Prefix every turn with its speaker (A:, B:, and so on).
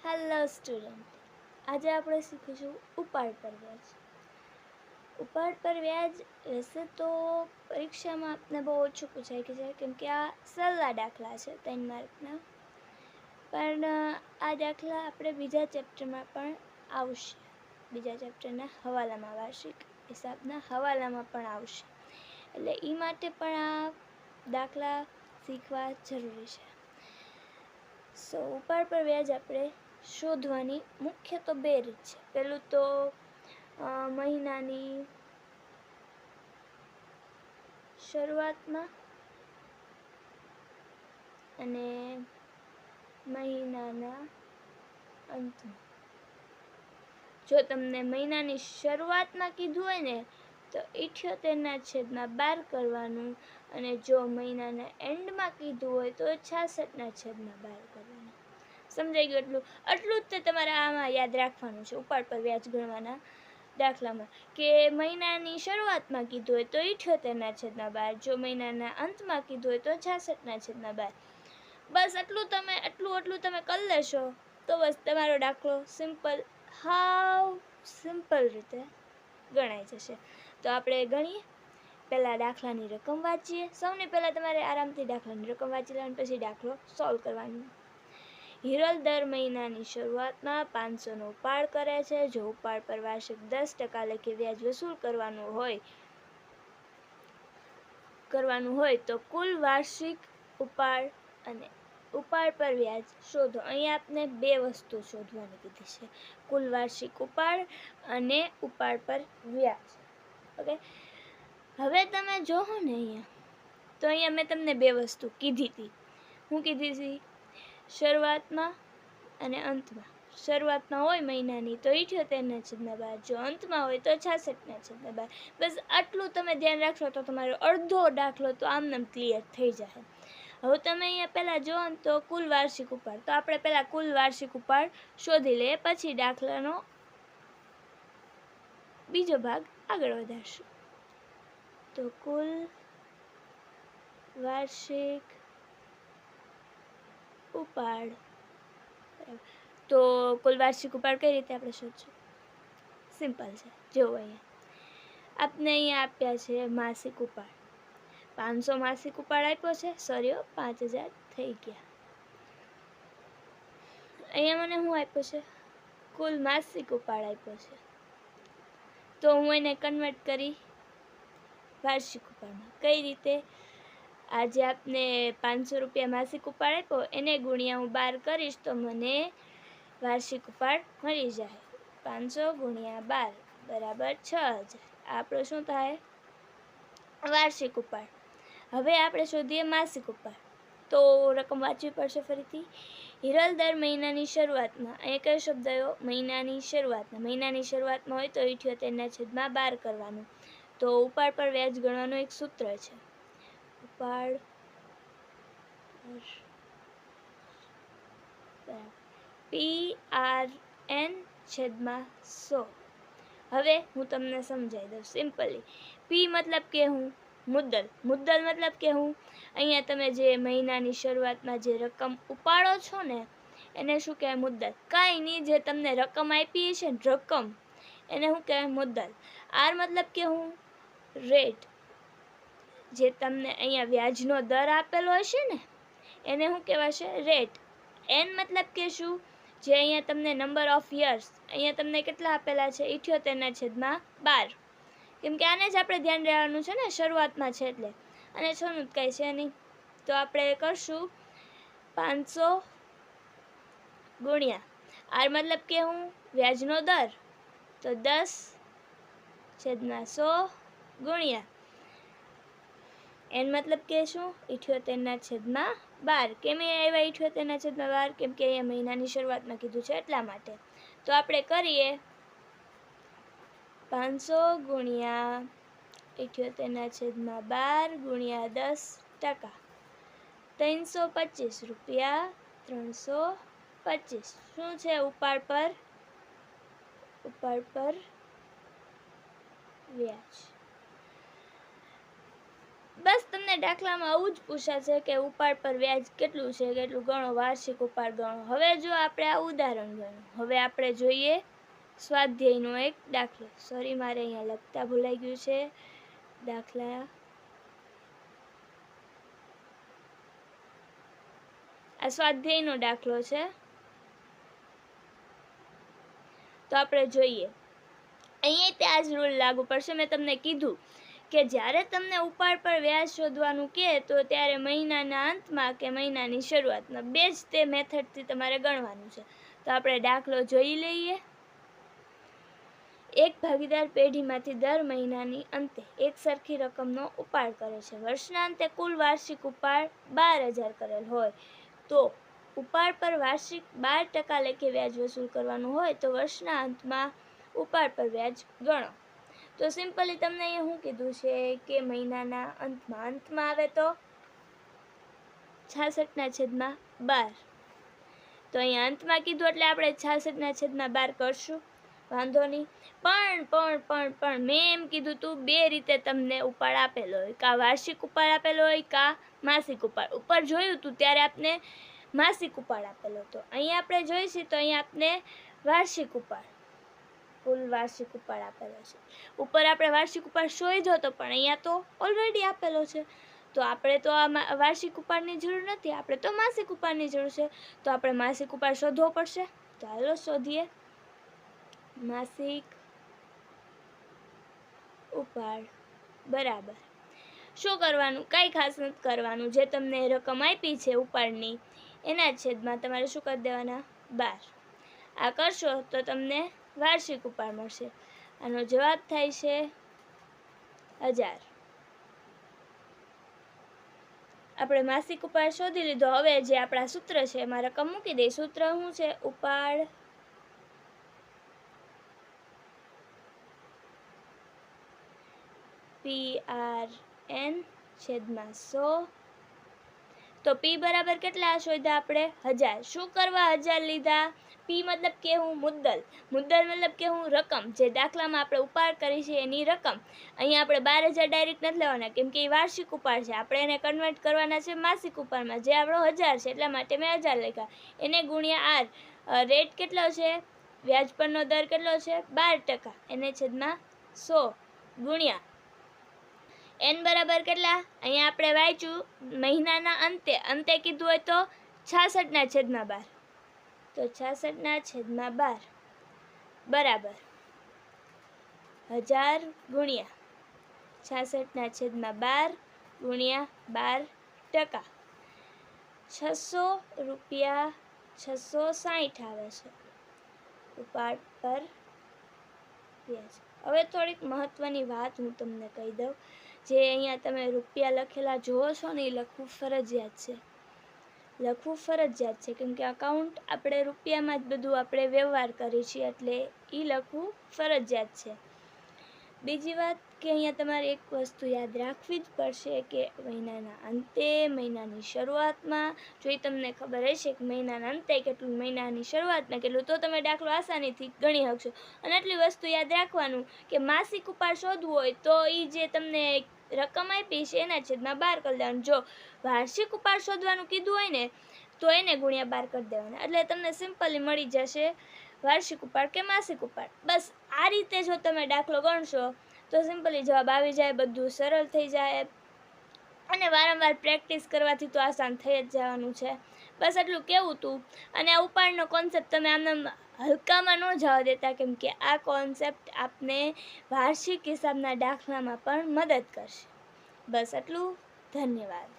A: Hello student, આજે આપણે શીખીશું ઉપાડ પર વ્યાજ. ઉપાડ પર વ્યાજ વૈસે તો પરીક્ષામાં આપને બહુ ઓછું પૂછાય કે છે, કેમ કે આ સહેલા દાખલા છે 3 માર્કના. પણ આ દાખલા આપણે બીજા ચેપ્ટરમાં પણ આવશે. બીજા ચેપ્ટરના હવાલામાં, વાર્ષિક હિસાબના હવાલામાં પણ આવશે. એટલે એ માટે પણ આ દાખલા શીખવા જરૂરી છે. સો ઉપાડ પર વ્યાજ આપણે શોધવાની મુખ્ય તો 2 રીત છે. પહેલું તો મહિનાની શરૂઆતમાં અને મહિનાના અંતમાં. જો તમને મહિનાની શરૂઆતમાં કીધું હોય ને તો 78/12 કરવાનું, અને જો મહિનાના એન્ડમાં કીધું હોય તો 66/12 કરવાનું. સમજાઈ ગયું? આટલું જ તમારે આમાં યાદ રાખવાનું છે ઉપાડ પર વ્યાજ ગણવાના દાખલામાં, કે મહિનાની શરૂઆતમાં કીધું હોય તો 78/12, જો મહિનાના અંતમાં કીધું હોય તો 66/12. બસ આટલું તમે કરી લેશો તો બસ તમારો દાખલો સિમ્પલ રીતે ગણાઈ જશે. તો આપણે ગણીએ. પહેલાં દાખલાની રકમ વાંચીએ. સૌથી પહેલાં તમારે આરામથી દાખલાની રકમ વાંચી લેવાની, પછી દાખલો સોલ્વ કરવાનો. હિરલ દર મહિનાની શરૂઆતમાં 500નો ઉપાડ કરે છે. જો ઉપાડ પર વાર્ષિક 10% લેખે વ્યાજ વસૂલ કરવાનું હોય તો કુલ વાર્ષિક ઉપાડ અને ઉપાડ પર વ્યાજ શોધો. અહીંયા આપને 2 વસ્તુ શોધવાની કીધી છે, કુલ વાર્ષિક ઉપાડ અને ઉપાડ પર વ્યાજ. ઓકે, હવે તમે જોવો ને અહીંયા, તો અહીંયા મેં તમને 2 વસ્તુ કીધી હતી. હું કીધી હતી? શરૂઆતમાં અને અંતમાં. શરૂઆતમાં હોય મહિનાની તો 78/12, જો અંતમાં હોય તો 66/12. બસ આટલું તમે ધ્યાન રાખશો તો તમારો અડધો દાખલો તો આમનામ ક્લિયર થઈ જશે. હવે તમે અહીંયા પહેલાં જો તો કુલ વાર્ષિક ઉપાડ, તો આપણે પહેલાં કુલ વાર્ષિક ઉપાડ શોધી લઈએ, પછી દાખલાનો બીજો ભાગ આગળ વધારશું. તો કુલ વાર્ષિક ઉપાડ. તો કુલ વાર્ષિક ઉપાડ કઈ રીતે આપણે શોધશું? સિમ્પલ છે. જો અહીંયા આપને આપ્યા છે માસિક ઉપાડ. 500 માસિક ઉપાડ આપ્યો છે. 5000 થઈ ગયા. અહીંયા મને શું આપ્યું છે? કુલ માસિક ઉપાડ આપ્યો છે. તો હું એને કન્વર્ટ કરી વાર્ષિક ઉપાડમાં. કઈ રીતે? આજે આપને 500 રૂપિયા માસિક ઉપાડ આપ્યો, એને ગુણ્યા હું 12 કરીશ તો મને વાર્ષિક ઉપાડ મળી જાય. 500 ગુણ્યા 12 બરાબર 6000. આપણો શું થાય? વાર્ષિક ઉપાડ. હવે આપણે શોધીએ માસિક ઉપાડ. તો રકમ વાંચવી પડશે ફરીથી. હિરલ દર મહિનાની શરૂઆતમાં. અહીંયા કયો શબ્દ આવ્યો? મહિનાની શરૂઆતમાં. મહિનાની શરૂઆતમાં હોય તો 78/12 કરવાનું. તો ઉપાડ પર વ્યાજ ગણવાનું એક સૂત્ર છે. ઉપાડ PRN/100. હવે હું તમને સમજાવી દઉં સિમ્પલી. પી મતલબ કે હું મુદ્દલ મતલબ કે હું અહીંયા તમે જે મહિનાની શરૂઆતમાં જે રકમ ઉપાડો છો ને એને શું કહેવાય? મુદ્દલ. કાંઈ નહીં, જે તમને રકમ આપી છે ને રકમ, એને શું કહેવાય? મુદ્દલ. આર મતલબ કે હું રેટ. જે તમને અહીંયા વ્યાજનો દર આપેલો હશે ને એને શું કહેવાશે? રેટ. એન મતલબ કે શું? જે અહીંયા તમને નંબર ઓફ યર્સ, અહીંયા તમને કેટલા આપેલા છે? 78/12. કેમ કે આને જ આપણે ધ્યાન રહેવાનું છે ને, શરૂઆતમાં છે એટલે. અને છોનું જ કાંઈ છે નહીં. તો આપણે કરશું 500 ગુણ્યા આર મતલબ કે હું વ્યાજનો દર, તો 10/100 ગુણ્યા એન મતલબ કે શું? 78/12. કેમ એ આવ્યા 78/12? કેમ કે અહીંયા મહિનાની શરૂઆતમાં કીધું છે એટલા માટે. તો આપણે કરીએ 500 ગુણ્યા 78/12 ગુણ્યા 10%. 325 રૂપિયા. 325 શું છે? ઉપાડ પર વ્યાજ. બસ તમને દાખલામાં આવું જ પૂછાશે કે ઉપાડ પર વ્યાજ કેટલું છે, કેટલું ગણો, વાર્ષિક ઉપાડ ગણો. હવે જો આપણે આ ઉદાહરણ ગણો, હવે આપણે જોઈએ સ્વાધ્યાયનો એક દાખલો. સોરી, મારે અહીંયા લખતા ભૂલાઈ ગયું છે. દાખલા આ સ્વાધ્યાયનો દાખલો છે, તો આપણે જોઈએ. અહીંયા તે આ જ રૂલ લાગુ પડશે. મેં તમને કીધું કે જ્યારે તમને ઉપાડ પર વ્યાજ શોધવાનું કહે તો ત્યારે મહિનાના અંતમાં કે મહિનાની શરૂઆતમાં બે જ તે મેથડથી તમારે ગણવાનું છે. તો આપણે દાખલો જોઈ લઈએ. એક ભાગીદાર પેઢીમાંથી દર મહિનાની અંતે એક સરખી રકમનો ઉપાડ કરે છે. વર્ષના અંતે કુલ વાર્ષિક ઉપાડ 12,000 કરેલ હોય તો ઉપાડ પર વાર્ષિક 12% લેખે વ્યાજ વસૂલ કરવાનું હોય તો વર્ષના અંતમાં ઉપાડ પર વ્યાજ ગણો. તો સિમ્પલી તમને અહીંયા શું કીધું છે કે મહિનાના અંતમાં આવે તો 66/12. તો અહીંયા અંતમાં કીધું એટલે આપણે 66/12 કરશું, વાંધો નહીં. પણ મેં એમ કીધું તું બે રીતે તમને ઉપાડ આપેલો હોય, કાં વાર્ષિક ઉપાડ આપેલો હોય કાં માસિક ઉપાડ. ઉપર જોયું તું ત્યારે આપને માસિક ઉપાડ આપેલો હતો. અહીંયા આપણે જોઈશું તો અહીંયા આપને વાર્ષિક ઉપાડ, કુલ વાર્ષિક ઉપાડ આપેલો છે. ઉપર આપણે વાર્ષિક ઉપાડ શોધ્યો હતો પણ અહીંયા તો ઓલરેડી આપેલો છે. તો આપણે તો આ વાર્ષિક ઉપાડની જરૂર નથી, આપણે તો માસિક ઉપાડની જરૂર છે. તો આપણે માસિક ઉપાડ શોધવો પડશે. તો હાલો શોધીએ. માસિક ઉપાડ બરાબર શું કરવાનું, કાંઈ ખાસ નથી કરવાનું. જે તમને રકમ આપી છે ઉપાડની એના છેદમાં તમારે શું કરી દેવાના, 12. આ કરશો તો તમને વાર્ષિક ઉપાડ મળશે. આનો જવાબ થાય છે 1000. આપણે માસિક ઉપાડ શોધી લીધો. હવે જે આપણા સૂત્ર છે એમાં રકમ મૂકી દઈએ. સૂત્ર શું છે, ઉપાડ PRN/100. તો P બરાબર કેટલા શોધ્યા આપણે, 1000. શું કરવા 1000 લીધા, P મતલબ કે હું મુદ્દલ મતલબ કે હું રકમ, જે દાખલામાં આપણે ઉપાડ કરી છે એની રકમ. અહીંયા આપણે 12,000 ડાયરેક્ટ નથી લેવાના કેમ કે એ વાર્ષિક ઉપાડ છે. આપણે એને કન્વર્ટ કરવાના છે માસિક ઉપાડમાં, જે આપણો 1000 છે એટલા માટે મેં 1000 લખ્યા. એને ગુણ્યા R, રેટ કેટલો છે, વ્યાજ પરનો દર કેટલો છે, 12%, એને છેદમાં 100 ગુણ્યા n બરાબર કેટલા, અહીંયા આપણે વાંચ્યું મહિનાના અંતે કીધું હોય તો 66/12. તો 66/12 બરાબર 1000 ગુણ્યા 66/12 ગુણ્યા 12%, 600 રૂપિયા 660 આવે છે ઉપાડ પર વ્યાજ. હવે થોડીક મહત્વની વાત હું તમને કહી દઉં. જે અહીંયા તમે રૂપિયા લખેલા જોવો છો ને એ લખવું ફરજિયાત છે. કેમ કે અકાઉન્ટ આપણે રૂપિયામાં જ બધું આપણે વ્યવહાર કરીએ છીએ એટલે એ લખવું ફરજિયાત છે. બીજી વાત કે અહીંયા તમારે એક વસ્તુ યાદ રાખવી જ પડશે કે મહિનાના અંતે, મહિનાની શરૂઆતમાં, જો એ તમને ખબર હશે કે મહિનાના અંતે કેટલું, મહિનાની શરૂઆતમાં કેટલું, તો તમે દાખલો આસાનીથી ગણી શકશો. અને એટલી વસ્તુ યાદ રાખવાનું કે માસિક ઉપાડ શોધવું હોય તો એ જે તમને રકમ આપી છે એના છેદમાં 12 કરી દેવાનું. જો વાર્ષિક ઉપાડ શોધવાનું કીધું હોય ને તો એને ગુણ્યા 12 કરી દેવાના, એટલે તમને સિમ્પલી મળી જશે વાર્ષિક ઉપાડ કે માસિક ઉપાડ. બસ આ રીતે જો તમે દાખલો ગણશો તો સિમ્પલી જવાબ આવી જાય, બધું સરળ થઈ જાય. અને વારંવાર પ્રેક્ટિસ કરવાથી તો આસાન થઈ જ જવાનું છે. બસ એટલું કહેવું હતું. અને આ ઉપાડનો કોન્સેપ્ટ તમે આમને હલકામાં ન જવા દેતા કેમ કે આ કોન્સેપ્ટ આપને વાર્ષિક હિસાબના દાખલામાં પણ મદદ કરશે. બસ એટલું. ધન્યવાદ.